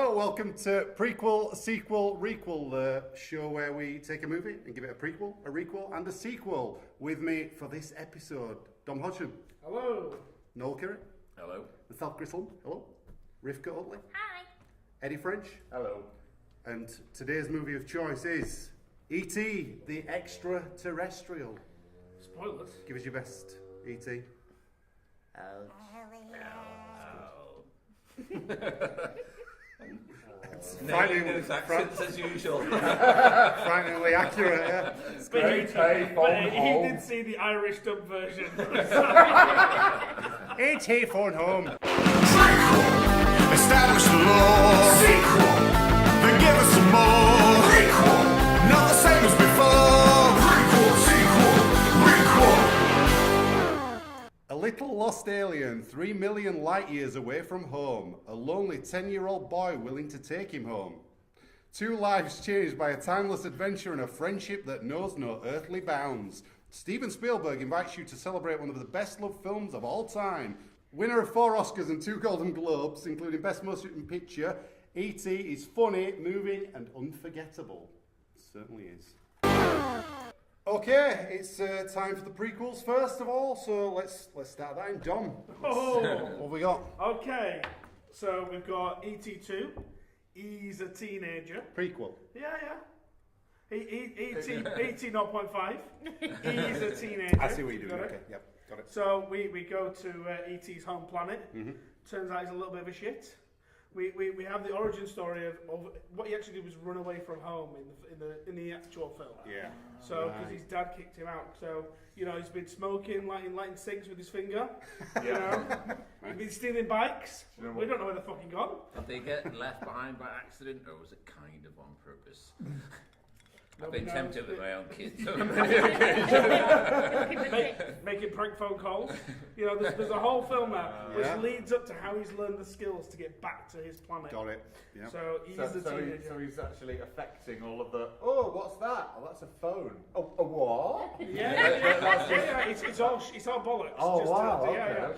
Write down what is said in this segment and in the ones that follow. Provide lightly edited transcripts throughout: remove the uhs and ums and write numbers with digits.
Hello, welcome to Prequel, Sequel, Requel, the show where we take a movie and give it a prequel, a requel, and a sequel. With me for this episode, Dom Hodgson. Hello. Noel Curry. Hello. Myself, Chris Lumb. Hello. Rivka Utley. Hi. Eddie French. Hello. And today's movie of choice is E.T. the Extraterrestrial. Spoilers. Give us your best, E.T. Nailing those accents as usual. Frighteningly accurate, yeah. But he did see the Irish dub version. E.T. phone home. Establish the law. Sequel. Then give us some more. Prequel. Not the same as before. Prequel, sequel, requel. A little lost alien 3 million light years away from home. A lonely 10-year-old boy willing to take him home. Two lives changed by a timeless adventure and a friendship that knows no earthly bounds. Steven Spielberg invites you to celebrate one of the best-loved films of all time. Winner of 4 Oscars and 2 Golden Globes, including Best Motion Picture, E.T. is funny, moving, and unforgettable. It certainly is. Okay, it's time for the prequels first of all, so let's start that in. Dom, what have we got? Okay, so we've got ET2. He's a teenager. Prequel. Yeah. ET 0.5. He's a teenager. I see what you're doing. Got it? Okay, yep, got it. So we go to ET's home planet. Mm-hmm. Turns out he's a little bit of a shit. We have the origin story of what he actually did was run away from home in the actual film. Yeah. So because his dad kicked him out, so he's been smoking, lighting cigs with his finger. He's been stealing bikes. We don't know where they're fucking gone. Did they get left behind by accident, or was it kind of on purpose? I've been tempted with my own kids. Making prank phone calls. There's a whole film there which leads up to how he's learned the skills to get back to his planet. Got it. Yeah. So he's the teenager. So he's actually affecting all of the. Oh, what's that? Oh, that's a phone. Oh, a what? Yeah. It's all bollocks. Oh, just wow.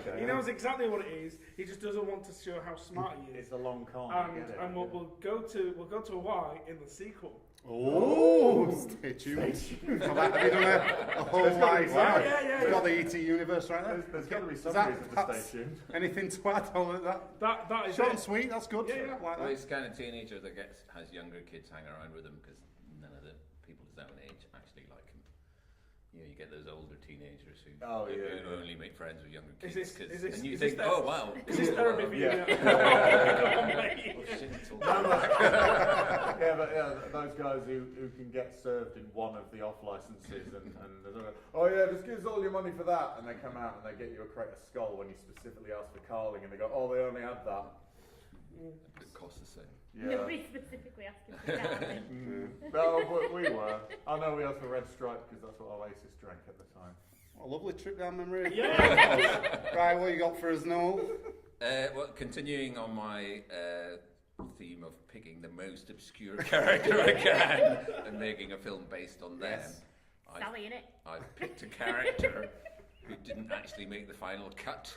Okay. He knows exactly what it is. He just doesn't want to show how smart he is. It's a long con. And we'll go to Hawaii in the sequel. Oh, stay tuned. Have you done a whole wide? Yeah. You've got the ET universe right there. There's going to be some reason to stay tuned. Anything to add on that? That is Short it. and sweet, that's good. Yeah. Like Well, that. he's the kind of teenager that has younger kids hang around with him because none of the people his own age actually like him. You get those older teenagers who only make friends with younger kids. And you think, oh wow, is this therapy for you? Those guys who can get served in one of the off licenses and they're like, oh yeah, just give us all your money for that, and they come out and they get you a crate of skull when you specifically ask for carling, and they go, oh, they only had that. It costs the same. Yeah. Nobody specifically asking for that. No, but we were. I know we asked for Red Stripe because that's what Oasis drank at the time. What a lovely trip down memory lane. Yeah. Right, what you got for us, Noel? Well, continuing on my theme of picking the most obscure character I can and making a film based on them. Yes. Sally in it. I've picked a character who didn't actually make the final cut.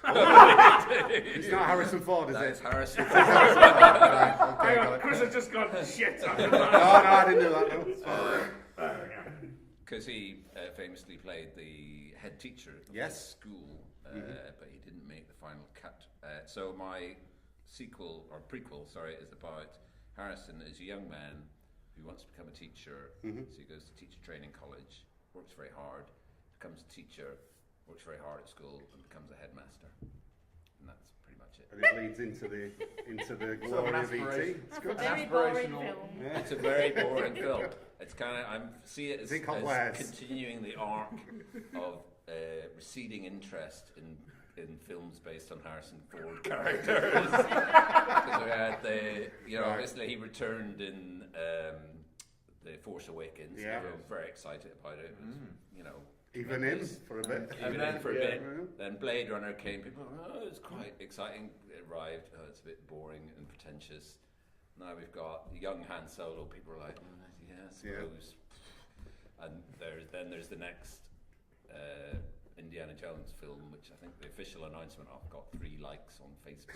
It's not Harrison Ford, is That's it? Harrison Ford. Right, okay, Hang got on, it. Chris has just gone shit. No, I didn't do that. No. It's fine. Because he famously played the head teacher of the school, but he didn't make the final cut. So my prequel, is about Harrison as a young man who wants to become a teacher. So he goes to teacher training college, works very hard, becomes a teacher, works very hard at school, and becomes a headmaster. And that's pretty much it. And it leads into the glory of E.T. That's a very boring film. Yeah. It's a very boring film. It's kind of see it as continuing the arc of receding interest in films based on Harrison Ford characters. Because we had obviously he returned in The Force Awakens. Yeah. We were very excited about it. It was, Even in for a bit. Even in for a bit. Then Blade Runner came. People were, oh, it's quite exciting. It arrived. Oh, it's a bit boring and pretentious. Now we've got young Han Solo. People are like, I suppose. And there's the next Indiana Jones film, which I think the official announcement of got 3 likes on Facebook.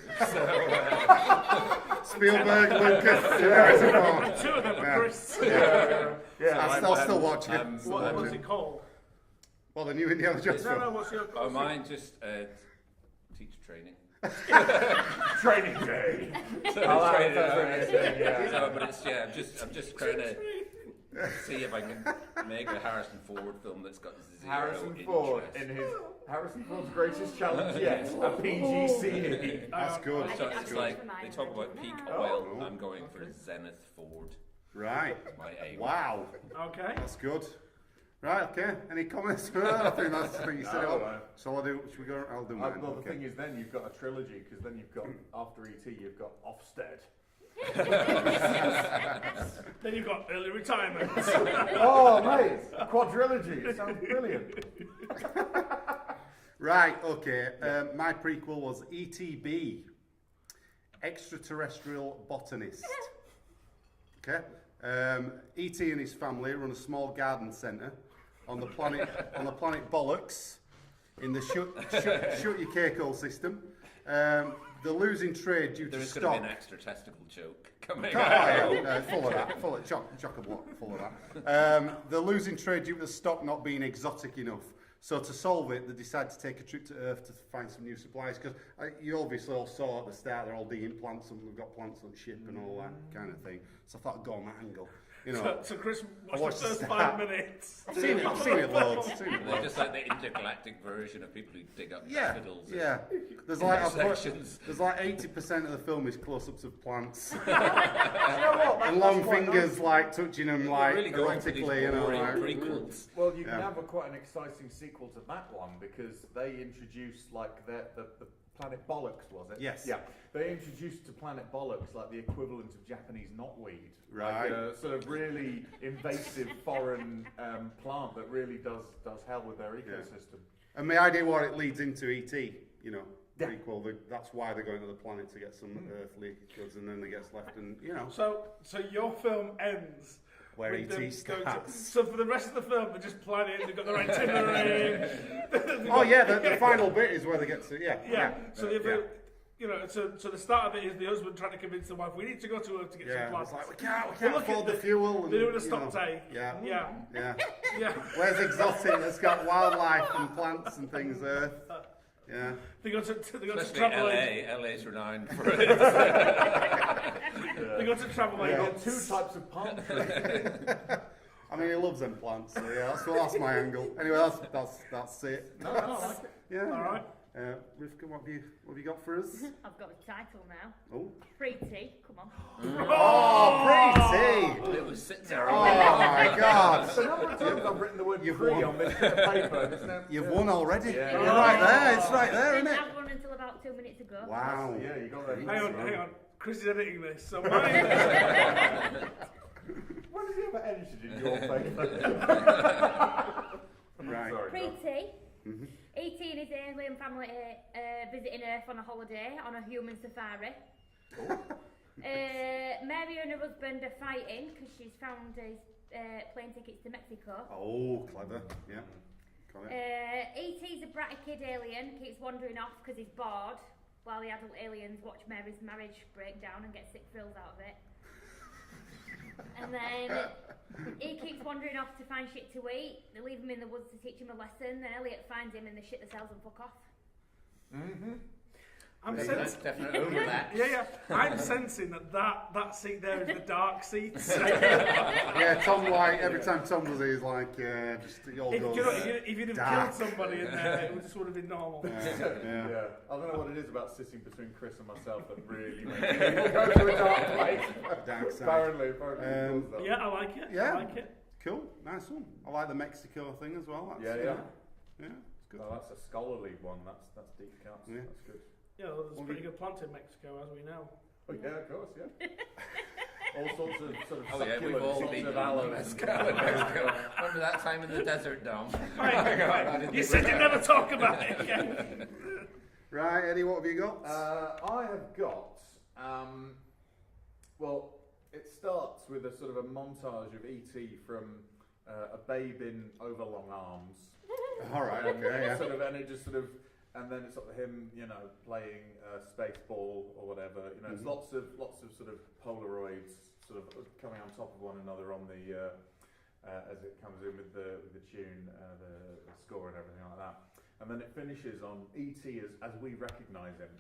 So, Spielberg, Lucas, Harrison Ford. 2 of them are Chris. I'll still watch it. What was it called? Well, the new Indiana Jones No, film. what's your oh, mine just teacher training. Training day. So, but it's I'm just trying to see if I can make a Harrison Ford film that's got 0 Harrison interest. Ford in his Harrison Ford's greatest challenge yet, a PG-CE. That's good. So I it's did like for mine, they talk about peak Oh. oil. I'm going for Zenith Ford. Right. My aim. Wow. Okay. That's good. Right, okay. Any comments for that? I think that's the thing you said. No, Oh, no. Shall I do? Should we go? I'll do mine. Well, the Okay. thing is, then you've got a trilogy, because then you've got, after E.T., you've got Ofsted. Then you've got early retirement. Oh, mate, a quadrilogy. It sounds brilliant. Right, okay. My prequel was ETB, Extraterrestrial Botanist. Okay. E.T. and his family run a small garden centre on the planet Bollocks in the shut your cake hole system. They're losing trade due to There's going stock. to be an extra testicle joke coming Oh, out. yeah, full of that, chock-a-block, full of that. They're losing trade due to the stock not being exotic enough. So to solve it, they decide to take a trip to Earth to find some new supplies. Because you obviously all saw at the start they're all digging plants, and we've got plants on ship and all that kind of thing. So I thought I'd go on that angle. You know, So Chris I watched the watched first the 5 start. minutes. I've seen it loads. I've seen it They're loads. just like the intergalactic version of people who dig up Yeah, daffodils. yeah. There's like intersections. there's like 80% of the film is close-ups of plants. You know what? And long fingers like touching them like really going for these erotically, you know. boring Like, prequels. Well, you can Yeah. have quite an exciting sequel to that one, because they introduced like the Planet Bollocks, was it? Yes. Yeah. They introduced to Planet Bollocks like the equivalent of Japanese knotweed. Right. Like a sort of really invasive foreign plant that really does hell with their ecosystem. And the idea what it leads into E.T., you know, Yeah. prequel, that's why they're going to the planet to get some earthly goods, and then they get left, and you know, So your film ends where with E.T. them going to- starts. So for the rest of the film, they're just planning. They've got their itinerary. Oh yeah, the final bit is where they get to, Yeah. So yeah. you know, so the start of it is the husband trying to convince the wife, we need to go to Earth to get some Yeah, plants. it's like we can't Look at afford the the- fuel. And, they're doing a you stock know, take. Yeah, Yeah. yeah. Yeah. Where's exotic? That's got wildlife and plants and things. Earth. Yeah. They go to Especially travel LA. agents. LA's renowned for it. They go to travel You've got agents. 2 types of palm trees. I mean, he loves them plants. So yeah, that's my angle. Anyway, that's it. No, I like it. Yeah. All right. Rivka, what have you got for us? I've got the title now. Oh. Pretty, come on. Oh, pretty. It was sitting there Oh all my God. The number of times I've written the word You've pre won. on this bit of paper. and it's now- You've won already. Yeah. You're right there. It's right there, Didn't isn't it? have one until about 2 minutes ago. Wow. Yeah, you got that. Hang on. Chris is editing this. So mine. When have you ever edited in your paper? Right. Sorry. Pretty. 18 is alien family visiting Earth on a holiday on a human safari. Mary and her husband are fighting because she's found his plane tickets to Mexico. Oh, clever. Yeah. Got it. E.T.'s a bratty kid alien, keeps wandering off because he's bored, while the adult aliens watch Mary's marriage break down and get sick thrills out of it. And then he keeps wandering off to find shit to eat. They leave him in the woods to teach him a lesson. Then Elliot finds him and they shit themselves and fuck off. I'm That's sensing. definitely over that. Yeah. I'm sensing that seat there is the dark seat. Yeah, Tom, like, every time Tom was here, he's like, just, it all If, goes. you know, if you'd have dark. killed somebody in there, it just would have been normal. Yeah. Yeah. I don't know what it is about sitting between Chris and myself that really makes people go to a dark place. Dark side. Apparently it does that. Yeah, I like it. Yeah. I like it. Cool, nice one. I like the Mexico thing as well. That's, Yeah. Yeah, it's good. Well, that's a scholarly one. That's deep cuts. Yeah. That's good. Yeah, well, there's pretty good plant in Mexico, as we know. Oh yeah, of course, yeah. All sorts of sort of Oh yeah, we've all succulents, been of to aloe. Mexico. Remember that time in the desert, Dom? Right. You said you'd never talk about it again. Right, Eddie, what have you got? I have got, well, it starts with a sort of a montage of E.T. from a babe in overlong arms All right, okay, yeah. Sort of, and it just sort of, and then it's sort of him, you know, playing Spaceball or whatever. You know, it's lots of sort of Polaroids sort of coming on top of one another on the as it comes in with the tune, the score and everything like that. And then it finishes on E.T. as we recognise him.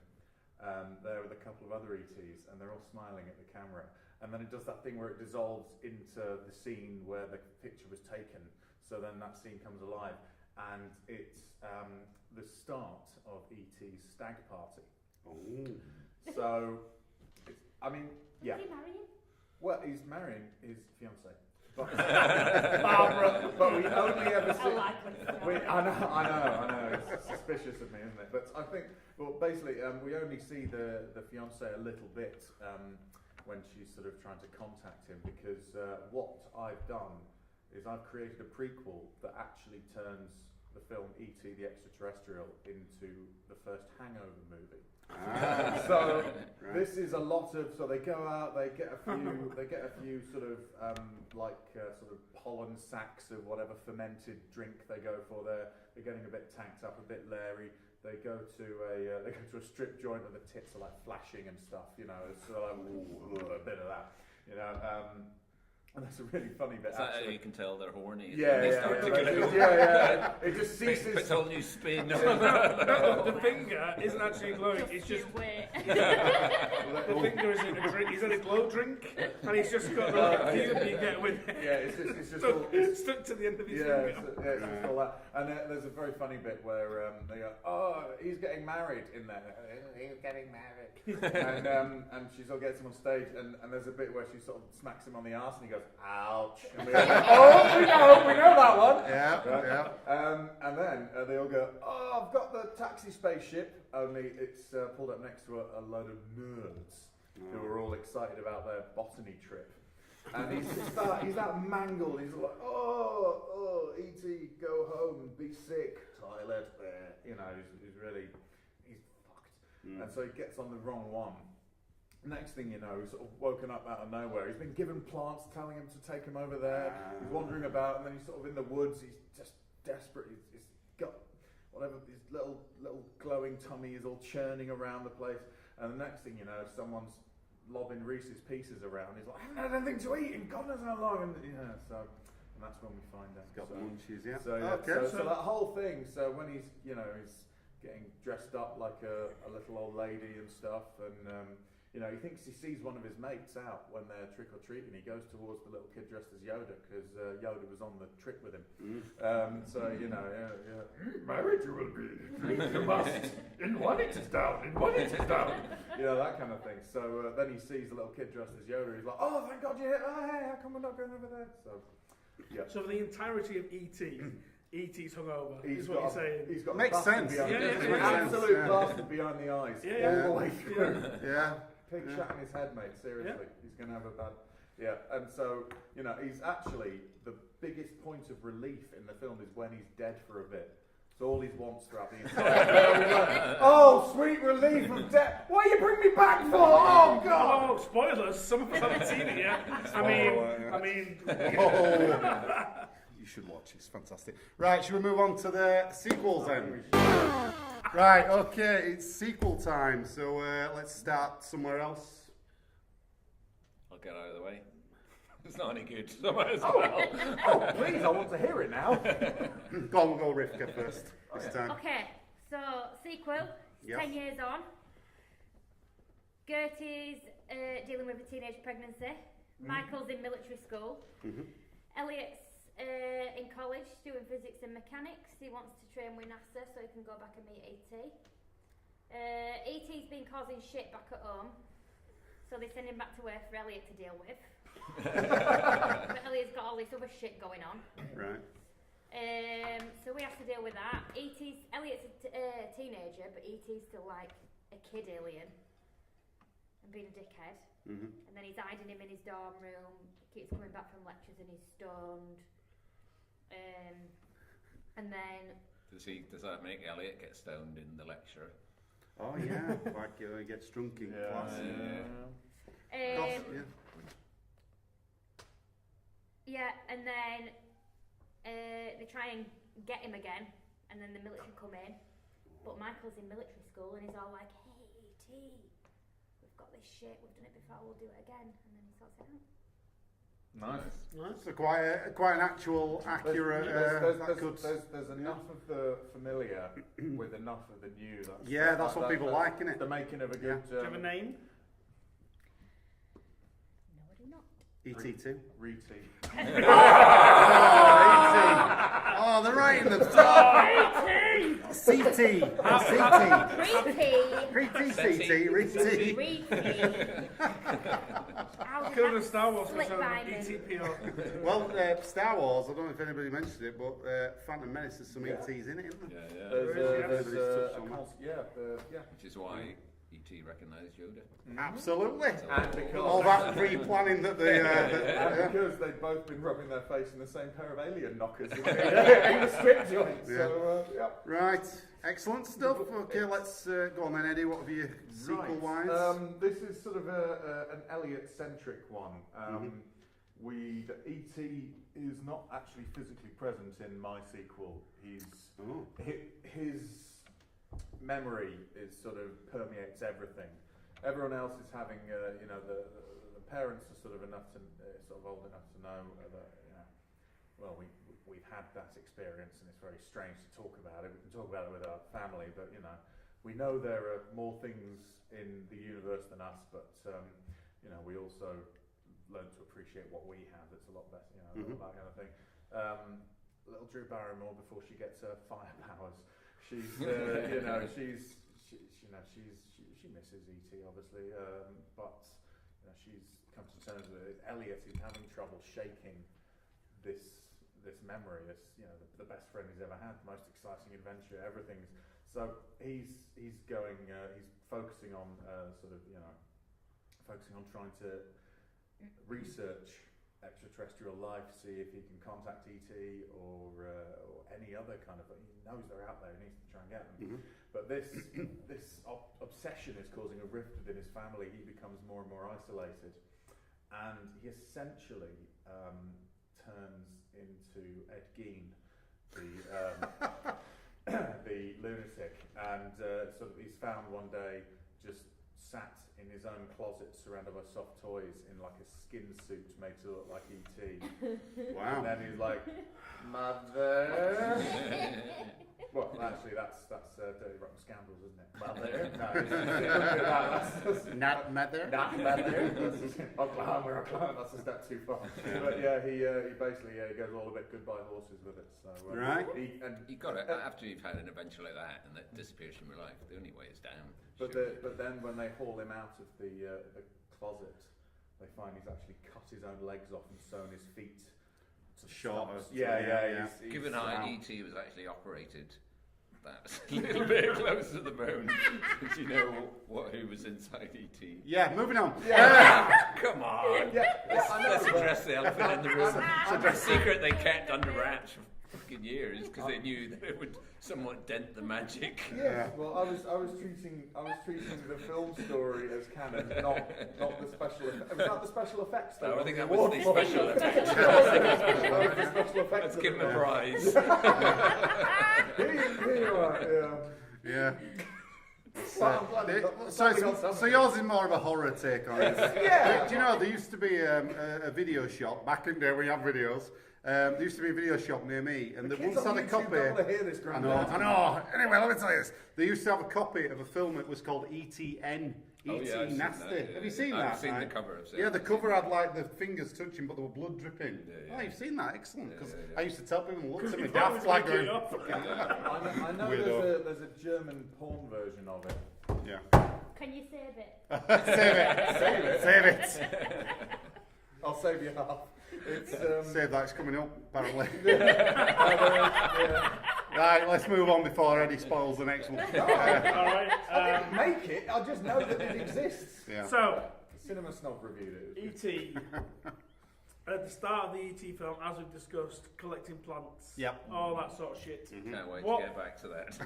There with a couple of other E.T.s, and they're all smiling at the camera. And then it does that thing where it dissolves into the scene where the picture was taken. So then that scene comes alive, and it's the start of E.T.'s stag party. Oh. So, I mean, yeah. Is he marrying? Well, he's marrying his fiancée. Barbara, but we only ever see. I know. It's suspicious of me, isn't it? But I think, well, basically, we only see the fiancée a little bit when she's sort of trying to contact him, because what I've done is I've created a prequel that actually turns the film E.T. the Extraterrestrial into the first Hangover movie. So this is a lot of, so they go out, they get a few sort of sort of pollen sacks of whatever fermented drink they go for there. They're getting a bit tanked up, a bit leery. They go to a strip joint and the tits are like flashing and stuff, you know. It's sort of like ooh, a bit of that, you know. And that's a really funny bit. So you can tell they're horny. Yeah. It just ceases. Puts a whole new spin. No, the finger isn't actually glowing. It's just the finger isn't a drink. He's had a glow drink, and he's just got a cube you get with it. Yeah, it's just stuck to the end of his finger. finger. It's just all that. And there's a very funny bit where they go, "Oh, he's getting married in there. He's getting married." and she sort of gets him on stage, and there's a bit where she sort of smacks him on the arse, and he goes, "Ouch!" And we go, "Oh, we know that one." Yeah, right? yeah. And then they all go, "Oh, I've got the taxi spaceship." Only it's pulled up next to a load of nerds who are all excited about their botany trip. And he's that mangled. He's like, "Oh, E.T., go home, be sick, toilet." You know, he's fucked. And so he gets on the wrong one. Next thing you know, he's sort of woken up out of nowhere. He's been given plants telling him to take him over there. He's wandering about, and then he's sort of in the woods. He's just desperate. He's got whatever, his little glowing tummy is all churning around the place. And the next thing you know, someone's lobbing Reese's Pieces around. He's like, "I haven't had anything to eat in God knows how long." And and that's when we find out. He's got munchies, yeah. So that whole thing. So when he's getting dressed up like a little old lady and stuff, and he thinks he sees one of his mates out when they're trick-or-treating. He goes towards the little kid dressed as Yoda, because Yoda was on the trip with him. Married you will be. You must. In one it is down, in one it is down. That kind of thing. So then he sees the little kid dressed as Yoda. He's like, "Oh, thank God you're here. Oh, hey, how come we're not going over there?" So, yeah. So for the entirety of E.T., E.T.'s hungover, is what you're saying. He's got Makes sense. Absolute bastard behind the eyes. Yeah. All the way through. Yeah. Pig shot in his head, mate. Seriously, he's going to have a bad. Yeah, and so he's actually the biggest point of relief in the film is when he's dead for a bit. So all he wants throughout the entire film is like, "Oh, sweet relief of death! Why you bring me back for? Oh God!" Oh, spoilers! Some of us haven't seen it yet. I mean. You should watch it. It's fantastic. Right, should we move on to the sequels then? Right, okay, it's sequel time. So let's start somewhere else. I'll get out of the way. It's not any good. So I might as well. Oh, please! I want to hear it now. Go on, we'll go Rivka first this time. Okay, so sequel, 10 years on. Gertie's dealing with a teenage pregnancy. Michael's in military school. Elliot's in college doing physics and mechanics. He wants to train with NASA so he can go back and meet E.T. E.T.'s been causing shit back at home, so they send him back to Earth for Elliot to deal with. But Elliot's got all this other shit going on. Right. So we have to deal with that. Elliot's a teenager, but E.T.'s still like a kid alien and being a dickhead. And then he's hiding him in his dorm room. He keeps coming back from lectures and he's stoned. And then does that make Elliot get stoned in the lecture? Oh yeah, like he gets drunk in class. Yeah, and then they try and get him again and then the military come in. But Michael's in military school and he's all like, "Hey, E.T., we've got this shit, we've done it before, we'll do it again." And then he sorts it out. Nice. So quite an actual, accurate. There's enough of the familiar with enough of the new. That's what people like, isn't it? The making of a good. Do you have a name? No, I do not. E.T. Re-T. Oh, they're right in the top. CT. Pre-T, Re-T. I could have done Star Wars for ETPO. Well, Star Wars, I don't know if anybody mentioned it, but Phantom Menace has some ETs in it, isn't there? Which is why E.T. recognised Yoda. Absolutely. And because All that pre-planning that they... and because they've both been rubbing their face in the same pair of alien knockers in the strip joints. Yeah. So, Right. Excellent stuff. Okay, let's go on then, Eddie. What have you sequel-wise? This is sort of an Elliot-centric one. E.T. is not actually physically present in my sequel. His memory is sort of permeates everything. Everyone else is having, the parents are sort of old enough to know that, we've had that experience and it's very strange to talk about it. We can talk about it with our family, but we know there are more things in the universe than us, but we also learn to appreciate what we have. That's a lot better, that kind of thing. Little Drew Barrymore, before she gets her fire powers, she's she misses E.T. obviously, but she's come to terms with it. Elliot is having trouble shaking this memory, the best friend he's ever had, the most exciting adventure, everything's. So he's focusing on focusing on trying to research extraterrestrial life, see if he can contact ET or any other kind of. He knows they're out there. He needs to try and get them. But this obsession is causing a rift within his family. He becomes more and more isolated, and he essentially turns into Ed Gein, the lunatic, and he's found one day just sat in his own closet surrounded by soft toys in like a skin suit made to look like E.T. Wow. And then he's like, "Mother." Well, actually, that's Dirty Rotten Scoundrels, isn't it? Mother. No, Not mother. Not mother. Oklahoma. That's a step too far. But yeah, he basically goes all a bit goodbye horses with it. So right. You've got to, after you've had an adventure like that and that disappears from your life, the only way is down. But then when they haul him out of the closet, they find he's actually cut his own legs off and sewn his feet shorter. Yeah. Given how E.T. was actually operated, that's a little bit closer to the bone. Do you know who was inside E.T.? Yeah, moving on. Come on. Let's address the elephant in the room. It's a secret they kept under wraps for fucking years because they knew that it would somewhat dent the magic. Yeah. Well, I was treating the film story as canon, not the special effects. Was that the special effects? No, I think that was the special effects. The special effects. Let's give him a prize. Here you are. Yeah. So yours is more of a horror take on it. Yeah. Do you know there used to be a video shop back in the day when you had videos? There used to be a video shop near me, and they once had a copy. I know. Anyway, let me tell you this. They used to have a copy of a film that was called E.T.N. E.T. Nasty. Have you seen that? I've seen the cover. Yeah, the cover had like the fingers touching, but there were blood dripping. Oh, you've seen that? Excellent. Because I used to tell people, look at me daft like going. I know there's a German porn version of it. Yeah. Can you save it? Save it. I'll save you half. Save that, it's coming up, apparently. Right, let's move on before Eddie spoils the next one. Alright. I didn't make it, I just know that it exists. Yeah. So, Cinema Snob reviewed it. E.T. At the start of the E.T. film, as we've discussed, collecting plants. Yep. All that sort of shit. Can't wait to get back to that.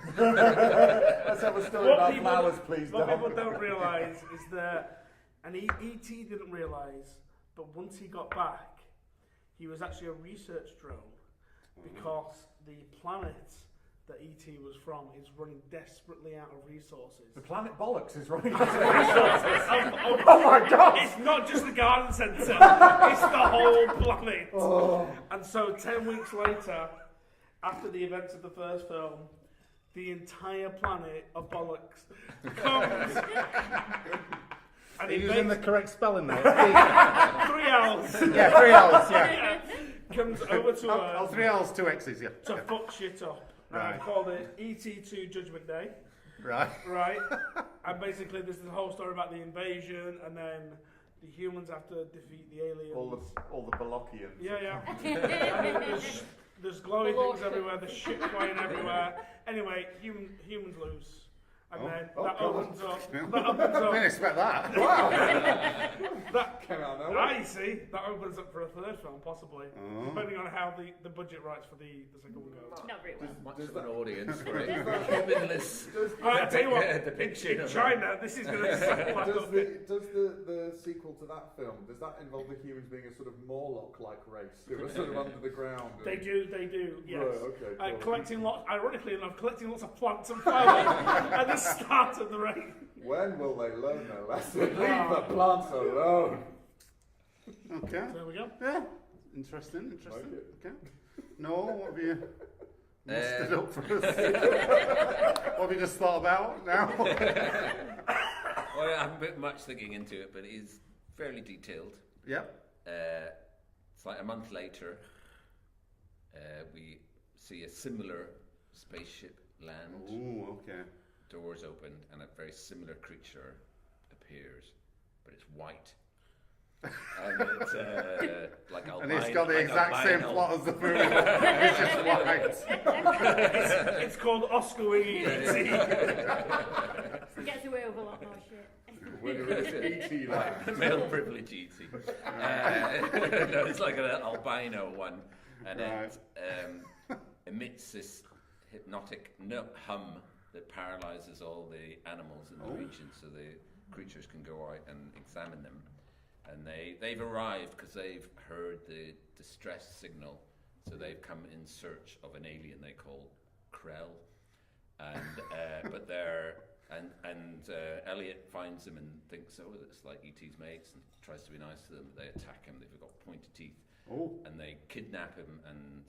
Let's have a story about flowers, please. What people don't realise is that, and E.T. didn't realise, but once he got back, he was actually a research drone because the planet that E.T. was from is running desperately out of resources. The planet Bollocks is running out of resources. Oh my God! It's not just the garden centre, it's the whole planet. Oh. And so 10 weeks later, after the events of the first film, the entire planet of Bollocks comes... Are you using the correct spelling there? 3 hours. Yeah, 3 hours, yeah. Comes over to Earth. Oh, 3 hours, 2 X's, yeah. To fuck shit up. Right. I called it ET2 Judgment Day. Right. Right. And basically there's the whole story about the invasion, and then the humans have to defeat the aliens. All the Bollockians. Yeah. And there's glowing things everywhere, there's shit flying everywhere. Anyway, humans lose. And then that opens up. Didn't expect that. Wow. That came out of nowhere. You see, that opens up for a third film, possibly, depending on how the budget rights for the second one goes. Not very well. Much of an audience for it. Humanless. I tell you what, depiction in of China, this is going to set like up. Does the sequel to that film, does that involve the humans being a sort of Morlock-like race who are sort of under the ground? They do, yes. Right, okay, cool. Ironically enough, collecting lots of plants and flowers at the start of the race. When will they learn their lesson? Leave the plants alone. Okay. There we go. Yeah. Interesting. Okay. Noel, what have you mustered up for us? What have you just thought about now? Well, I haven't put much thinking into it, but it is fairly detailed. Yep. It's like a month later, we see a similar spaceship land. Ooh, okay. Doors opened, and a very similar creature appears, but it's white. And it's like albino. And it's got the exact same plot as the movie. It's just white. It's called Oscar Wingy. Gets away with a lot more shit. Whether it's E.T. like Male privilege E.T. No, it's like an albino one, and it emits this hypnotic hum that paralyzes all the animals in the region, so the creatures can go out and examine them. And they've arrived because they've heard the distress signal, so they've come in search of an alien they call Requel. And but they're and Elliot finds them and thinks, oh, it's like E.T.'s mates, and tries to be nice to them. But they attack him. They've got pointed teeth, and they kidnap him and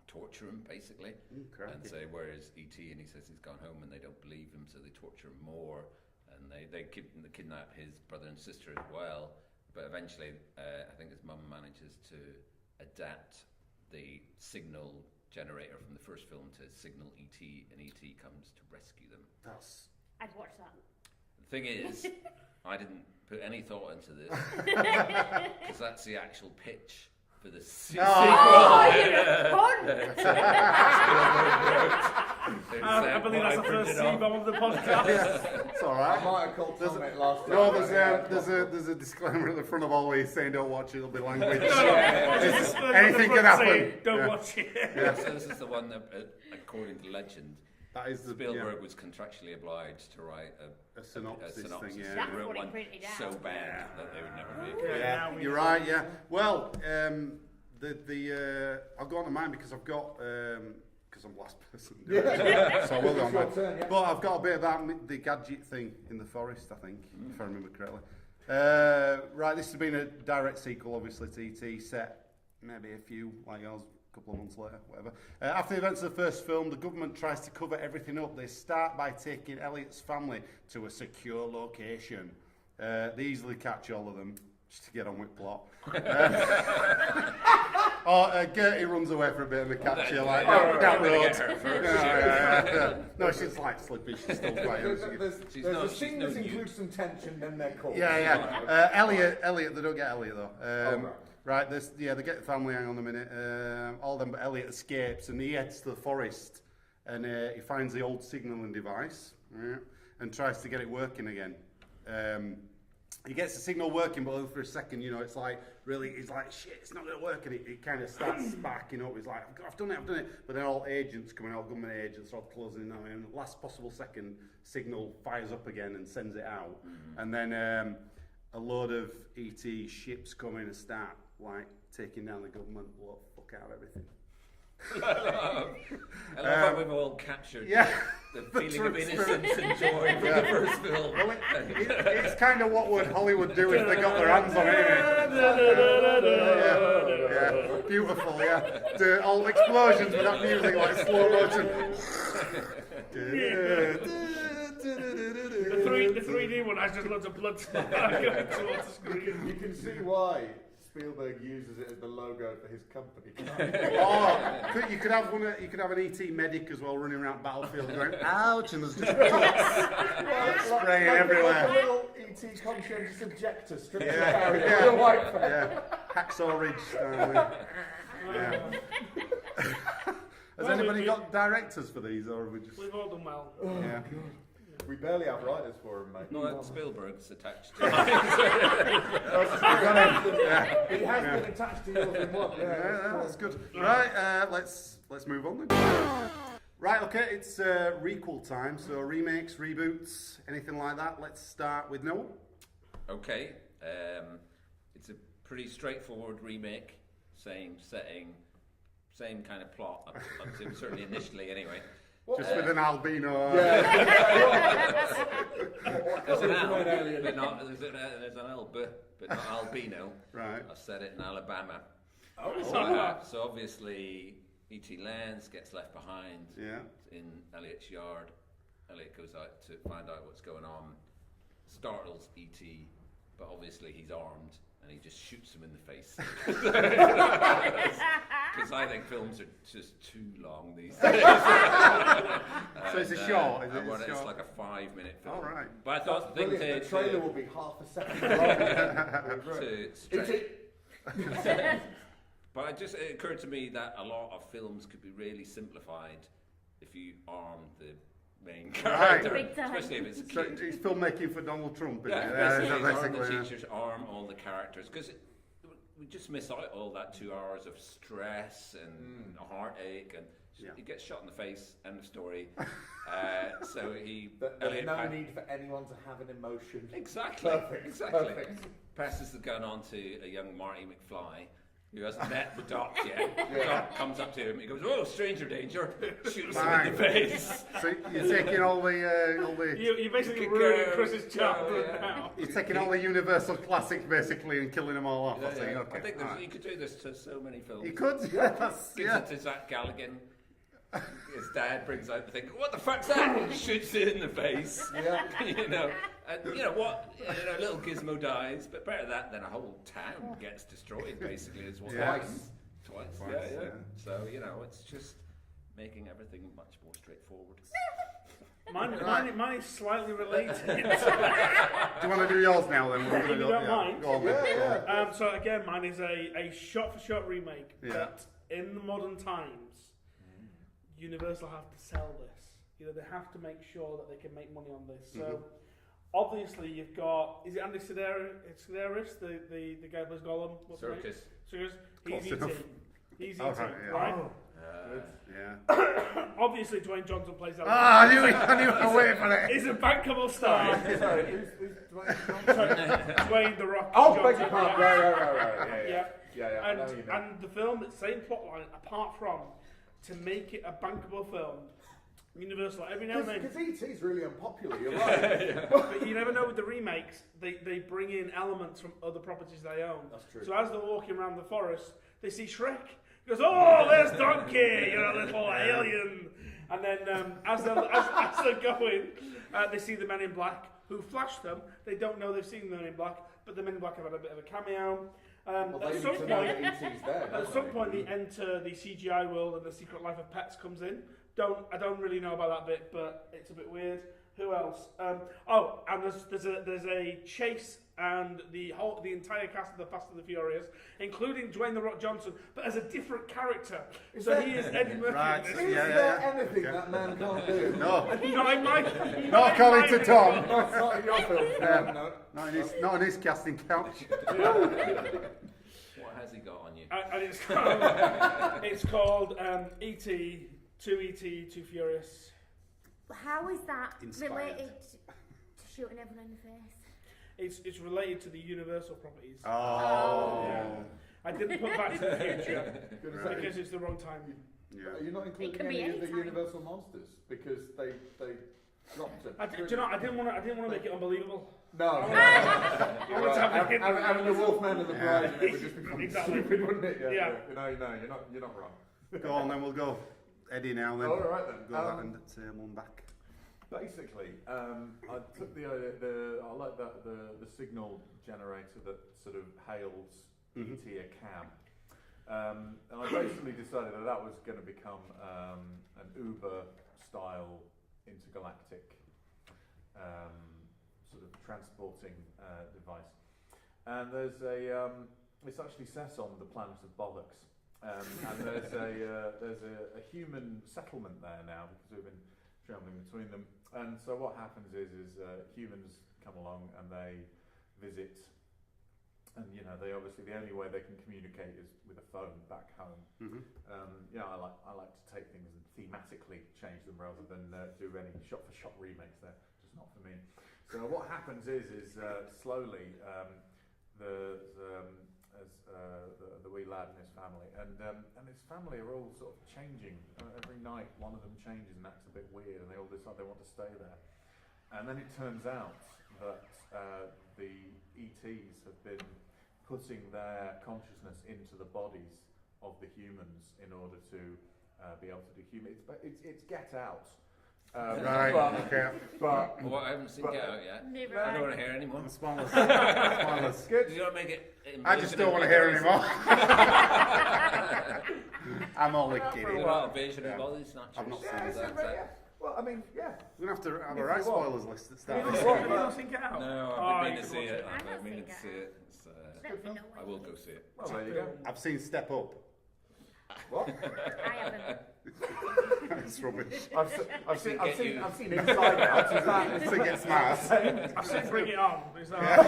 torture him, basically, and say, where is E.T.? And he says he's gone home, and they don't believe him, so they torture him more, and they kidnap his brother and sister as well. But eventually, I think his mum manages to adapt the signal generator from the first film to signal E.T., and E.T. comes to rescue them. I'd watch that. The thing is, I didn't put any thought into this, because that's the actual pitch for the sequel. I believe that's the first C-bomb of the podcast. It's alright. I might have called Tom it last time. No, there's a disclaimer at the front of always saying don't watch it, it'll be language. Anything can happen. Don't watch it. Yeah. So this is the one that, according to legend, that is Spielberg was contractually obliged to write a synopsis thing, yeah. That's He wrote what he one printed out. so bad that they would never make it. Yeah, you're right. Yeah. Well, I'll go on to mine because I've got because I'm the last person. So I will go on mine. Turn, yeah. But I've got a bit about the gadget thing in the forest. I think, if I remember correctly. Right, this has been a direct sequel, obviously, to E.T. set maybe a few like yours. Couple of months later, whatever. After the events of the first film, the government tries to cover everything up. They start by taking Elliot's family to a secure location. They easily catch all of them, just to get on with plot. Gertie runs away for a bit and they catch her like that road. No, she's like slippy. She's still quite young. There's a scene that includes some tension, then they're caught. Yeah. Elliot, they don't get Elliot though. Right, they get the family, hang on a minute, all of them, but Elliot escapes and he heads to the forest and he finds the old signalling device and tries to get it working again. He gets the signal working, but for a second, it's like, really, he's like, shit, it's not going to work, and it kind of starts sparking up. He's like, I've done it, but then all agents coming, all government agents are closing in on him, and last possible second, signal fires up again and sends it out, and then a load of ET ships come in and start like taking down the government, blow the fuck out of everything. I love how we've all captured the feeling of true innocence and joy from the first film. Well, it's kind of what would Hollywood do if they got their hands on it. Yeah, beautiful, yeah. All explosions with that music, like slow motion. The 3D one has just loads of blood going towards the screen. You can see why Spielberg uses it as the logo for his company. You could have one. You could have an ET medic as well, running around battlefield, going ouch, and there's just spraying everywhere. Like a little ET conscientious objector stripped of Harry with a white face. Yeah, Hacksaw Ridge style. Yeah. Has anybody got directors for these, or have we just? We've all done well. Yeah. We barely have writers for him, mate. No, Spielberg's attached to it. He has been attached to yours in one. Yeah, that's good. Right, let's move on then. Right, okay, it's Requel time. So remakes, reboots, anything like that. Let's start with Noel. Okay, it's a pretty straightforward remake, same setting, same kind of plot. Certainly initially, anyway. Just with an albino. There's an L, but not there's an L, but not albino. Right. I've said it in Alabama. So obviously, E.T. lands, gets left behind. Yeah. In Elliot's yard. Elliot goes out to find out what's going on. Startles E.T., but obviously he's armed. And he just shoots him in the face. Because I think films are just too long these days. So it's a short, is it? It's like a 5-minute film. All right. But I thought the thing The trailer will be half a second long. to But it occurred to me that a lot of films could be really simplified if you armed the main character, Right. especially if it's a So kid. it's filmmaking for Donald Trump, isn't it? Basically, arm the yeah. teachers, arm all the characters, because we just miss out all that 2 hours of stress and heartache, and he gets shot in the face. End of story. So There's no need for anyone to have an emotion. Exactly. Perfect. Passes the gun on to a young Marty McFly, who hasn't met the Doc yet. The Doc comes up to him, he goes, "Oh, stranger danger!" Shoots him in the face. So you're taking all the You basically ruining Chris's childhood now. you're taking all the Universal classics basically and killing them all off. I think. I Okay. think you could do this to so many films. You could. That's, Gives it to Zach Galligan. His dad brings out the thing. What the fuck's that? And shoots it in the face. You know, and you know what? A little gizmo dies, but better that than a whole town gets destroyed. Basically, is what happens. Twice. Yeah. So it's just making everything much more straightforward. Mine is slightly related. Do you want to do yours now then? If you don't mind. Go on, then. So again, mine is a shot-for-shot remake, but in the modern times, Universal have to sell this. They have to make sure that they can make money on this. So obviously you've got, is it Andy Sedaris, the guy who plays Gollum? Circus. He's E.T. He's E.T. Right. Yeah. Obviously Dwayne Johnson plays that. I knew I waited for it. He's a bankable star. Sorry, who's Dwayne Dwayne The Rock Oh, Johnson. beg your pardon. Right. Yeah. I know you know. And the film, same plotline, apart from to make it a bankable film. Universal, every now and then. Because E.T.'s really unpopular, you're right. But you never know with the remakes, they bring in elements from other properties they own. That's true. So as they're walking around the forest, they see Shrek. He goes, "Oh, there's Donkey, you're a little alien." And then as they're going, they see the Men in Black, who flash them. They don't know they've seen the Men in Black, but the Men in Black have had a bit of a cameo. At some point, they enter the CGI world and the Secret Life of Pets comes in. I don't really know about that bit, but it's a bit weird. Who else? And there's a chase and the entire cast of the Fast and the Furious, including Dwayne The Rock Johnson, but as a different character. He is Eddie Murphy. Right. Is there anything that man can't do? No. Not according to Tom. No, it's not in your film. No. Not on his casting couch. What has he got on you? And it's called E.T. 2 E.T. 2 Furious. How is that Inspired. related to shooting everyone in the face? It's related to the Universal properties. Oh. I didn't put Back to the Future because it's the wrong time. Yeah. Are you not including can be any of the any time. Universal monsters because they dropped it? Do you know? I didn't want to make it unbelievable. No. I wanted to have it Having the Wolfman and the Bride in it would just be fucking Exactly. stupid, wouldn't it? Yeah. No, you're not wrong. Go on, then we'll go Eddie now. Then. All right then. Go that and turn one back. Basically, I took the idea. I like that the signal generator that sort of hails ET a cam, and I basically decided that was going to become an Uber style intergalactic sort of transporting device. And there's it's actually set on the planet of bollocks, and there's a human settlement there now because we've been travelling between them. And so what happens is humans come along and they visit, and they obviously the only way they can communicate is with a phone back home. I like to take things and thematically change them rather than do any shot-for-shot remakes. They're just not for me. So what happens is slowly the wee lad and his family and his family are all sort of changing. Every night one of them changes and acts a bit weird, and they all decide they want to stay there. And then it turns out that the ETs have been putting their consciousness into the bodies of the humans in order to be able to do human. It's Get Out. Right. But Well, I haven't seen Get Out yet. Neither I I. don't want to hear anymore. Spoilers. Spoilers. good. You don't make it. I just don't want to hear anymore. I'm only kidding. Well, invasion of body snatchers. I've not seen Yeah, that. yeah. Well, I mean, yeah. We're going to have to have If a right you want. spoilers list at the start. You of this don't game. think it out? No, Oh, I've been you to could see watch it. I've I've not been seen to Get see it. It's, Let me know I will go see it. Well, there you go. I've seen Step Up. What? I haven't. It's rubbish. I've seen Get you. Inside Out. Is that? So it gets smart. I've seen Bring It On. Is that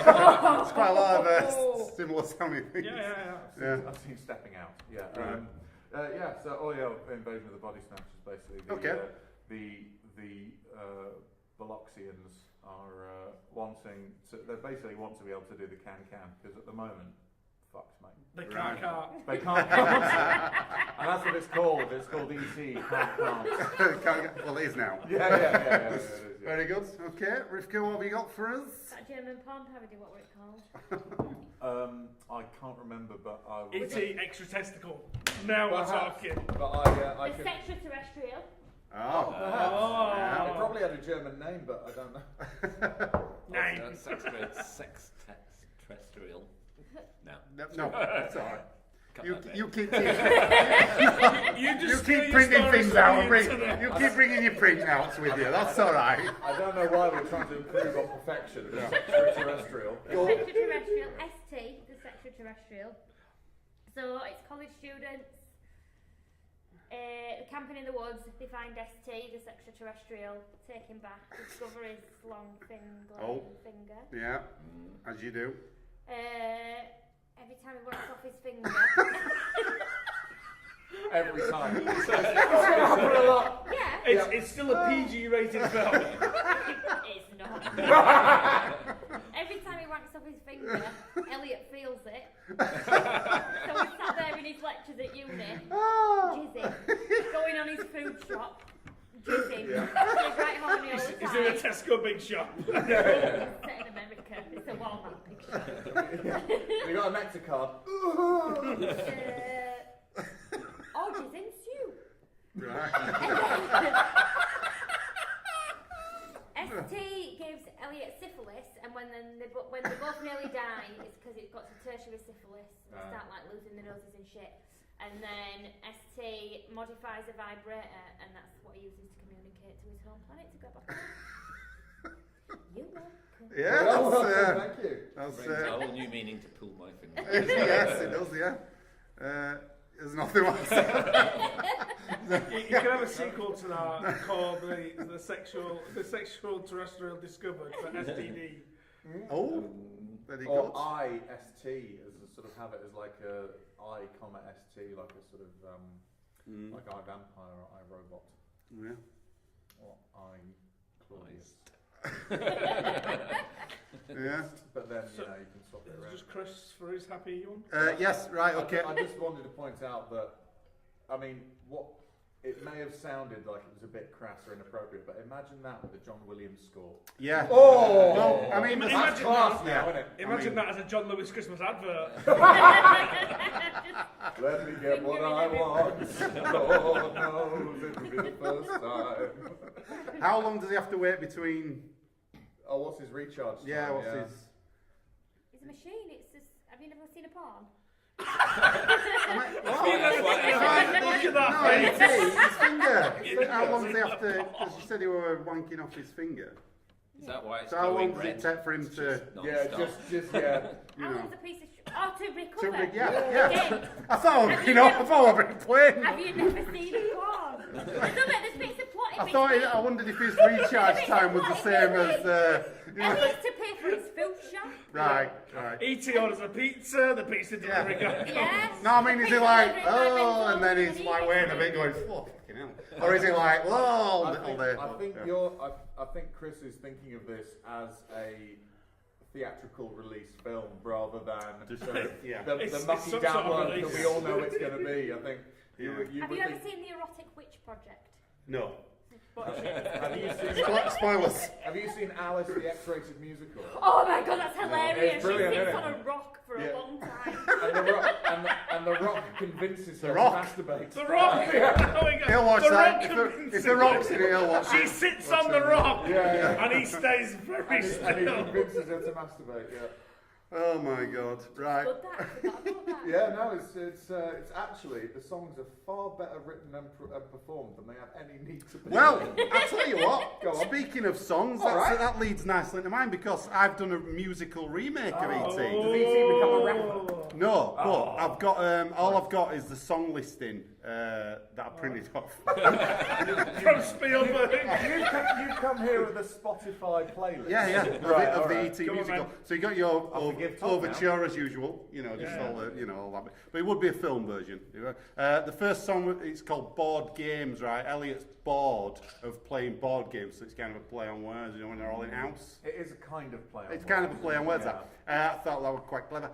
It's quite a lot of similar sounding things. Yeah. I've seen Stepping Out. Yeah. Right. So Invasion of the Body Snatchers, basically. Okay. The Boloxians are wanting to. They basically want to be able to do the can because at the moment, fucked, mate. They can't. They can't. And that's what it's called. It's called ET. Can't. Well, it is now. Yeah. It is, yeah. Very good. Okay, Rivka, what have you got for us? That German porn parody, what were it called? I can't remember, but I will. E.T. extra testicle. Now we're talking. But I The could. Extraterrestrial. Oh. Perhaps. It probably had a German name, but I don't know. Nine. Sex terrestrial. No. No, it's all right. Cut You, that bit. you keep You keep printing things out. You keep bringing your printouts with you. That's all right. I don't know why we're trying to improve on perfection. It's extraterrestrial. The Extraterrestrial, ST, the Extraterrestrial. So it's college students camping in the woods. They find ST, this Extraterrestrial, take him back, discover his long, thin, glowing finger. Yeah, as you do. Every time he works off his finger. Every time. Yeah, It's still a PG-rated film. it's not. Every time he wanks off his finger, Elliot feels it. So he's sat there in his lectures at uni, jizzing, going on his food shop, jizzing. He's right horny all the time. He's in a Tesco big shop. Set in America. It's a Walmart picture. You got a Nectar card. Orgies ensue. Right. ST gives Elliot syphilis, and when they both nearly die, it's because it's got to tertiary syphilis. They start like losing their noses and shit. And then ST modifies a vibrator, and that's what he uses to communicate to his home planet to go back home. You're welcome. Yeah, Thank you. that's Brings a whole new meaning to pull my finger. yes, it does. Yeah. There's nothing else. You can have a sequel to that called the sexual terrestrial discovered for STD. Oh, very Or good. IST, as a sort of have it as like a I, ST, like a sort of like I Vampire or I Robot Yeah. or I Claudius. Yeah. But then So- you can swap it around. Just Chris for his happy one. Yes. Right. Okay. I just wanted to point out that, I mean, what it may have sounded like it was a bit crass or inappropriate, but imagine that with a John Williams score. Yeah. Oh! Well, I mean, that's imagine class that. now, isn't it? Imagine that as a John Lewis Christmas advert. Let me get what I want. Lord knows it will be the first time. How long does he have to wait between? Oh, what's his recharge time? Yeah, what's his? It's a machine. It's just. Have you never seen a porn? Look at that No, face. his finger. How long does he have to? Because you said he were wanking off his finger. Is that why it's So how long glowing does red? it take for him to? Yeah, Non-stop. just yeah. You How know. long's a piece of to recover? Yeah. Again, I thought, I thought I'd been playing. have you never seen a porn? There's bits of plot in I wondered if his recharge time was the same as. He needs to pay for his food shop. Right. E.T. orders a pizza, the pizza delivery guy. Yes. No, I mean, is he like, Pizza oh, delivery and then he's like waiting a bit, going, oh, fucking hell, or is he like, whoa, I think yeah. I think Chris is thinking of this as a theatrical release film rather than Just, sort of yeah. the It's mucky some sort of download that release. we all know it's going to be. I think you Have would you ever think. seen the Erotic Witch Project? No. Watch it. Have you seen? Spoilers. Have you seen Alice the X-rated musical? Oh my god, that's hilarious. It's brilliant, She isn't sits it? on a rock for Yeah. a long time. And the Rock convinces her Rock? to masturbate. The Rock! Oh my God. He'll watch the that. Rock If the Rock's in it, he'll watch She it. sits on the rock Yeah. and he stays very And he still. convinces her to masturbate. Yeah. Oh my god. Right. Good that, I forgot about that. Yeah, no, it's actually the songs are far better written and performed than they have any need to be. Well, I'll tell you what. Go on. Speaking of songs, All right. that leads nicely into mine because I've done a musical remake of E.T. Does E.T. become a rapper? No, but I've got all I've got is the song listing that I printed off. From Spielberg. You've come here with a Spotify playlist. Yeah, Right, of all the right. E.T. Go on, musical. man. So you got your I'll forgive Tom overture as usual, just Yeah. all all that. But it would be a film version. The first song it's called Board Games, right? Elliot's bored of playing board games, so it's kind of a play on words, when they're all in house. It is a kind of play on It's kind of a words. play on words. Yeah. That. I thought that was quite clever.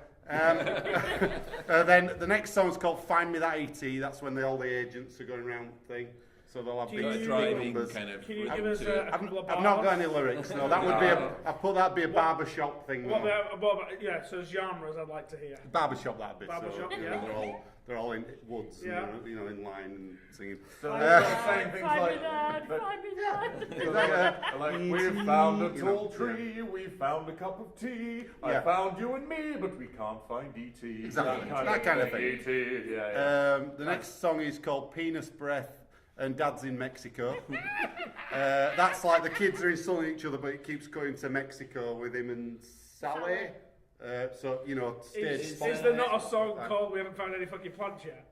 Then the next song's called Find Me That E.T. That's when all the agents are going around thing. So they'll have Do you- big, Like big driving numbers. kind of. Can you rhythm give us to it. a couple of I've not got bars? any lyrics. No, that would be that'd be a barbershop thing. What about, yeah, so genres I'd like to hear. Barbershop that bit. Barbershop, so, yeah. they're all in woods. Yeah. And they're, in line and singing. So Uh, they're saying things Find me like, dad, but- find me dad. so they're like, we've found a you know, tall tree, we've found a cup of tea, I Yeah. found you and me, but we can't find E.T. Exactly. That kind of thing. E.T. Yeah. The next song is called Penis Breath and Dad's in Mexico. That's like the kids are insulting each other, but it keeps going to Mexico with him and Sally. So, stage Is spot. there not a song called We Haven't Found Any Fucking Plants Yet?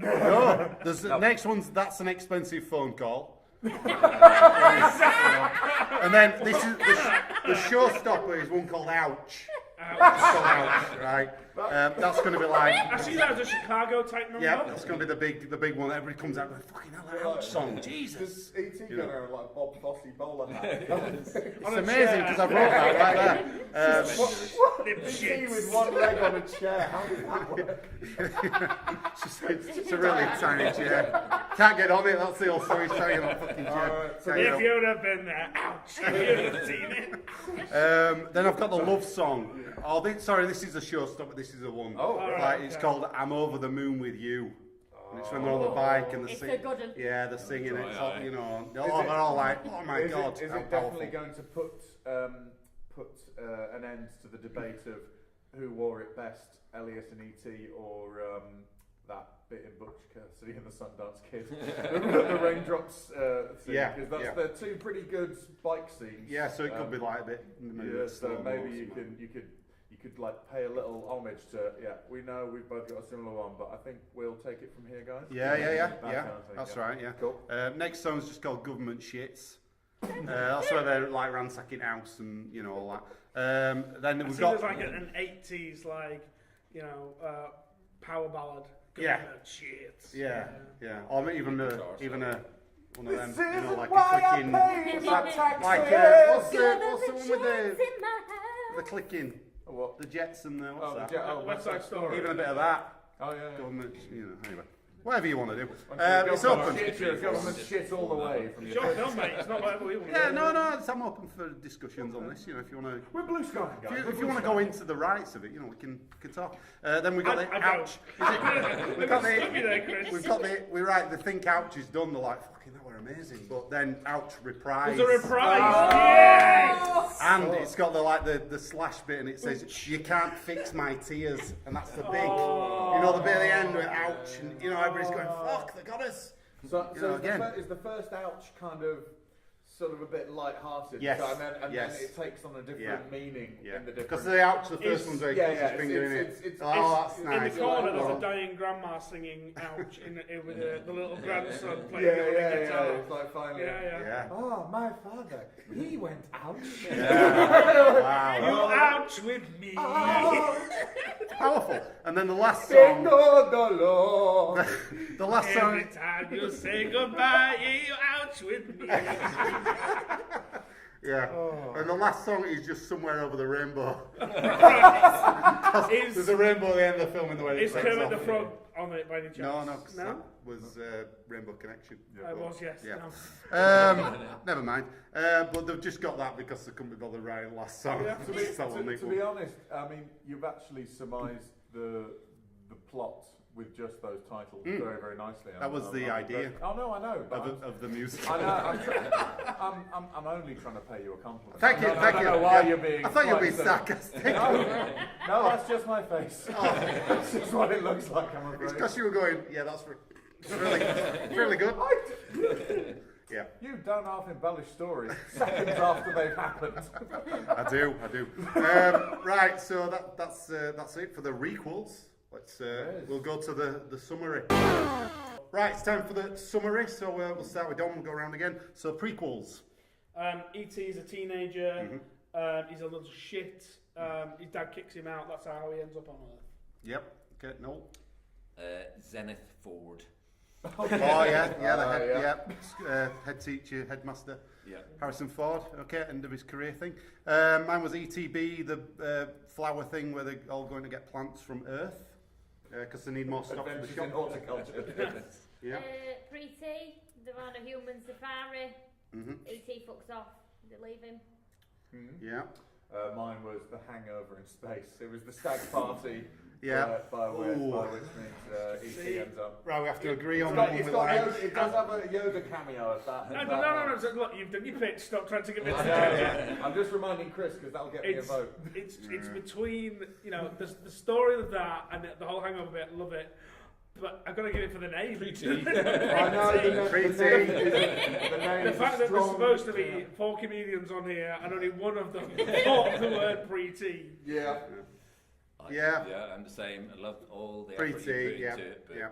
No, there's the next one's That's an Expensive Phone Call. And then this is the showstopper is one called Ouch. It's called Ouch, right? That's going to be like, I see that as a Chicago type number. yeah, that's going to be the big one. Everybody comes out with fucking hell, that Ouch song, Jesus. Does E.T. go around like Bob Fosse bowler hat? It's amazing because I wrote that right there. E.T. with one leg on a chair. How does that work? It's a really tiny chair. Can't get on it. That's the old story. He's trying to get on a fucking chair. Alright, so Can't get If on. you'd have been there, ouch, you'd have seen it. Then I've got the love song. Oh, this is a showstopper. This is a one. Oh, Like, it's called "I'm Over the Moon with You." And it's when they're on the bike and they're It's singing. a good one. Yeah, they're singing. It's all, Is they're all like, "Oh my is god!" It, is how it powerful. definitely going to put an end to the debate of who wore it best, Elliot and E.T. or that bit in Butch Cassidy and the Sundance Kid, the raindrops scene? Yeah, because yeah. they're two pretty good bike scenes. Yeah, so it could be like a bit. Yeah, so slow maybe motion. you could like pay a little homage to. Yeah, we know we've both got a similar one, but I think we'll take it from here, guys. Yeah. That kind of thing, That's yeah. right. Yeah. Cool. Next song's just called "Government Shits." That's where they're like ransacking house and all that. Then I we've see got there's like an 80s, power ballad. Yeah. Government shit. yeah. Or even one of them, This like isn't a why clicking. I pay for my taxes. Like what's the one with Shits in my the clicking? What? The jets and the what's Oh, that? the Jet, West Side Story. Even a bit of that. Oh yeah. Government, anyway. Whatever you want to do. It's It's open. Government shit all the way from It's your your film, mate. It's not whatever we want. Yeah, no, I'm open for discussions on this. You know, if you want to. We're blue sky guys. If you want to go into the rights of it, you know, we can talk. Then we got the I ouch. We've got Chris. we write the think ouch is done. They're like, fucking, that were amazing. But then ouch reprise. There's a reprise. Yes. And it's got the slash bit, and it says, "You can't fix my tears," and that's the big, you know, the bit at the end with ouch, and you know everybody's going, "Fuck, they got us." So again. is the first ouch kind of sort of a bit light-hearted? Yes. So, and Yes. then it takes on a different meaning in the different. Because the ouch, the first one's very puts his finger in it. That's nice. In the corner, there's a dying grandma singing ouch with the little grandson playing the guitar. It's like finally. Yeah. Oh, my father, he went ouch. Wow. You ouch with me. Powerful. And then the last song. Dolor. The last song. Every time you say goodbye, you ouch with me. Yeah. And the last song is just Somewhere Over the Rainbow. Is There's a rainbow at the end of the film in the way it Is takes Kermit off. the Frog on it by any chance? No, 'cause No? that was Rainbow Connection. I was, yes. Yeah. No. Never mind. But they've just got that because they couldn't be bothered writing the last song. Yeah. To be honest, I mean, you've actually surmised the plot with just those titles very, very nicely. That was the idea. Oh no, I know. But Of the music. I know. I'm only trying to pay you a compliment. Thank you, I don't know why you're being. I thought you were being quite sarcastic. No, that's just my face. That's just what it looks like. I'm afraid. It's because you were going, yeah, that's really good. Yeah. You don't half embellish stories seconds after they've happened. I do. Right, so that's it for the requels. Let's we'll go to the summary. Right, it's time for the summary. So we'll start with Dom. We'll go around again. So prequels. E.T. is a teenager. He's a little shit. His dad kicks him out. That's how he ends up on Earth. Yep. Okay. No. Zenith Ford. Oh yeah. Head teacher, headmaster. Yeah. Harrison Ford. Okay, end of his career thing. Mine was ETB, the flower thing where they're all going to get plants from Earth because they need more stock for the Adventures shop. in horticulture. Yeah. Pretty, they're on a human safari. E.T. fucks off. They leave him. Yeah. Mine was The Hangover in Space. It was the stag party. Yeah. By which means E.T. ends up. Right, we have to agree on It's that got, one. it's with got like- Yoda, it does have a Yoda cameo at that. No. So look, you've done your pitch. Stop trying to get me to Yeah. I'm just reminding Chris because that'll get me a vote. It's between, you know, the story of that and the whole Hangover bit. Love it. But I've got to give it for the name. Pretty. I know the name The is fact that there's strong. supposed to be 4 comedians on here and only one of them thought the word pre-T. Yeah. Yeah. Yeah, I'm the same. I loved all the Pretty, effort you put yeah, into it. But yeah.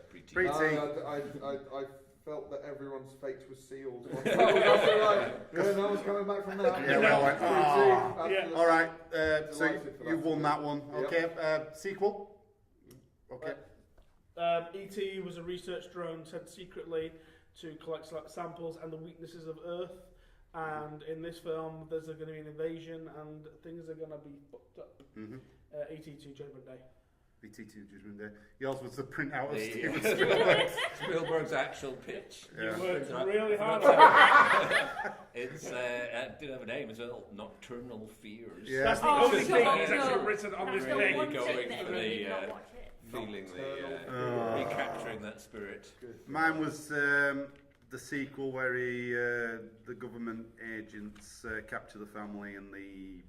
Pretty. Pretty. I felt that everyone's fate was sealed. No one's coming back from that. Yeah, well, Yeah. all right. So Delighted for you've that. won that one. Yep. Okay. Sequel. Okay. E.T. was a research drone sent secretly to collect samples and the weaknesses of Earth. And in this film, there's going to be an invasion and things are going to be fucked up. E.T. to Judgment Day. E.T. to Judgment Day. Yours was the printout of The- Steven Spielberg. Spielberg's actual pitch. Yeah. You worked really hard on it. It's it did have a name as well. Nocturnal Fears. Yeah. That's the Oh, only thing no. he's actually written on this That's the page. one going thing that for made the, me not watch it. Feeling the recapturing that spirit. Mine was the sequel where the government agents capture the family and the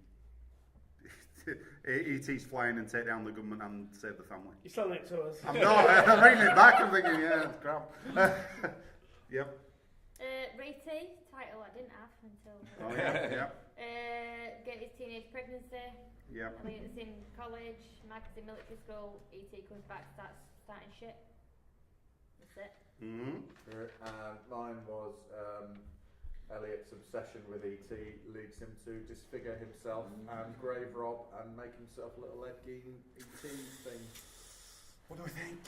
E.T.'s flying and take down the government and save the family. He's selling it to us. I'm not. I'm reading it back. I'm thinking, yeah, it's crap. Yep. Ray-T, title I didn't have until... Oh yeah. Get his teenage pregnancy. Yeah. Elliot's in college, Michael's in military school, E.T. comes back, starting shit. That's it. And mine was Elliot's obsession with E.T. leads him to disfigure himself and grave rob and make himself a little Ed Gein E.T. thing. What do we think?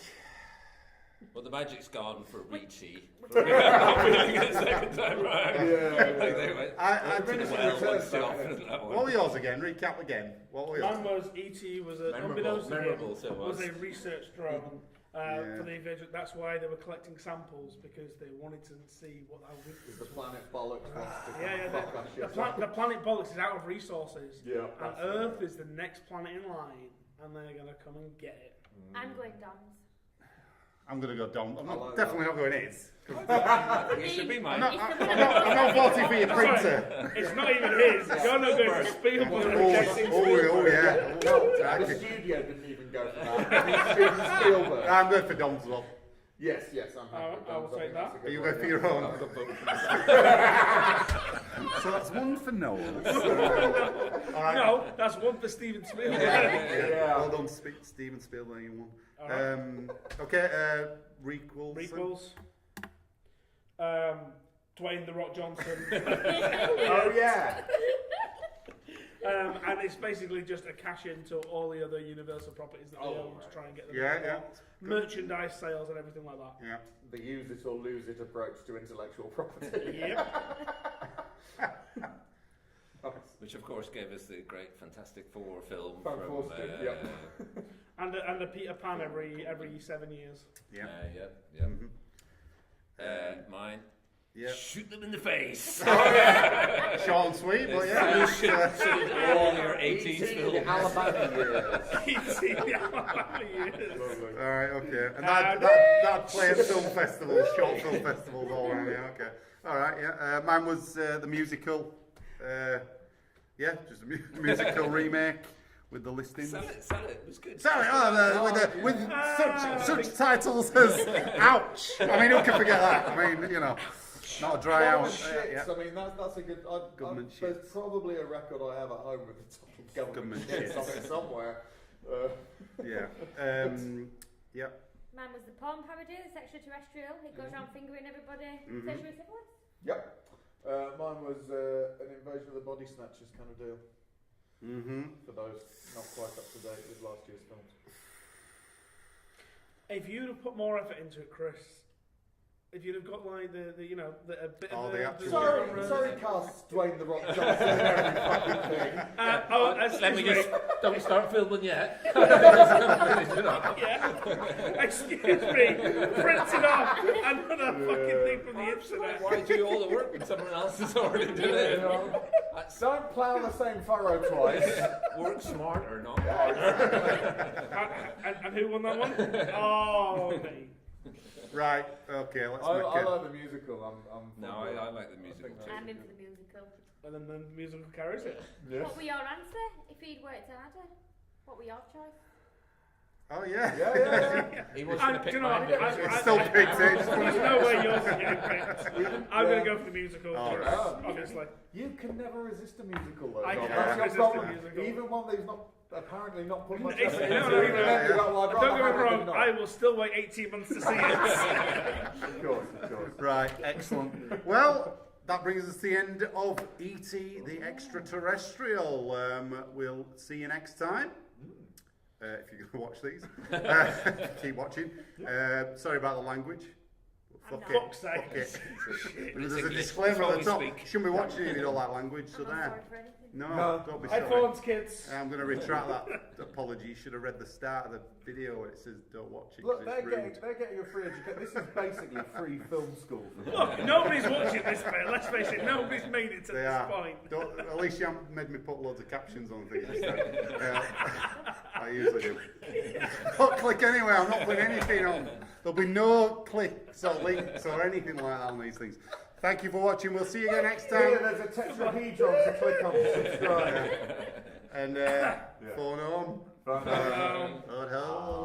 Well, the magic's gone for Reachy. Not feeling it second time round. Like they went to the well once too often. That What one. were yours again? Recap again. What were yours? Mine was E.T. was a Memorable, unbeknownst to me, memorable, so it was was. a research drone, for the invasion. That's why they were collecting samples, because they wanted to see what how good The planet bollocks wants to fuck our shit the planet Bollocks is out of resources, Yeah, and Earth is the next planet in line, and they're gonna come and get it. I'm going Dom's. I'm going to go Dom. I'm like definitely not going His. It should be mine. I'm not voting for your printer. It's not even his. You're not going for Spielberg. Oh, yeah. The studio didn't even go for that. Steven Spielberg. I'm going for Dom's as well. Yes, I'm happy with I will Dom's. take that. Are you going for your own? So that's one for Noel. All right. No, that's one for Steven Spielberg. Yeah. Well done, Steven Spielberg. You won. Okay, Requels. Dwayne The Rock Johnson. Oh yeah. And it's basically just a cash in to all the other Universal properties that they own to try and get them. Merchandise sales and everything like that. Yeah. The use it or lose it approach to intellectual property. Yep. Which of course gave us the great Fantastic Four film Fantastic, from yep. And a Peter Pan every 7 years. Yeah. Mine. Yeah. Shoot them in the face. Short and sweet, but yeah. All your 80s films. The Alabama years. The Alabama years. All right, okay. And that play at film festivals, short film festivals all around. Yeah, okay. All right, yeah. Mine was the musical. Just a musical remake with the listings. Sell it. It was good. Sorry, with such titles as Ouch. I mean, who can forget that? I mean, not a dry Government out. shits. I mean, that's a good. Government there's shits. probably a record I have at home with the title Government shits on it somewhere. Yeah. Mine was the porn parody, the Terrestrial. It goes around fingering everybody. Sexual syphilis. Yep. Mine was an Invasion of the Body Snatchers kind of deal. For those not quite up to date with last year's films. If you'd have put more effort into it, Chris, if you'd have got like a bit All of the the actual- Sorry, cast Dwayne The Rock Johnson and every fucking thing. Let me just. Don't start filming yet. Excuse me, printed off another fucking thing from the internet. Why do all the work when someone else has already done it? Don't plough the same furrow twice. Work smarter, not harder. And who won that one? Oh, me. Right. Okay. Let's I make like the musical. I like the musical too. I'm in for the musical. And then the musical carries it. Yes. What were your answer if he'd worked harder? What were your choice? Oh yeah. Yeah. He was going to pick mine. It's still picked it. There's no way yours is getting picked. I'm going to go for the musical, obviously. You can never resist a musical, though. I Dom. can't That's your resist a problem. musical. Even one that's not apparently not put much It's- effort no, into. no, Even no, then you go, well, I'd Don't rather get me have it wrong, than not. I will still wait 18 months to see it. Of course. Right. Excellent. Well, that brings us to the end of E.T. the Extraterrestrial. We'll see you next time. If you're going to watch these, keep watching. Sorry about the language. Fuck Fuck's sake. There's a English. disclaimer It's at what the we top. speak. Shouldn't be watching it if you don't like language. So I'm not there. sorry for anything. No, don't be sorry. Headphones, kids. I'm going to retract that apology. You should have read the start of the video where it says don't watch it. 'cause Look, it's they're rude. getting a free education. This is basically free film school for them. Look, nobody's watching this bit. Let's face it, nobody's made it to They this are. point. At least you haven't made me put loads of captions on things. I usually do. Don't click anyway. I'm not putting anything on. There'll be no clicks or links or anything like that on these things. Thank you for watching. We'll see you again next time. Here, there's a tetrahedron to click on to subscribe. And phone home. Phone home. Phone home.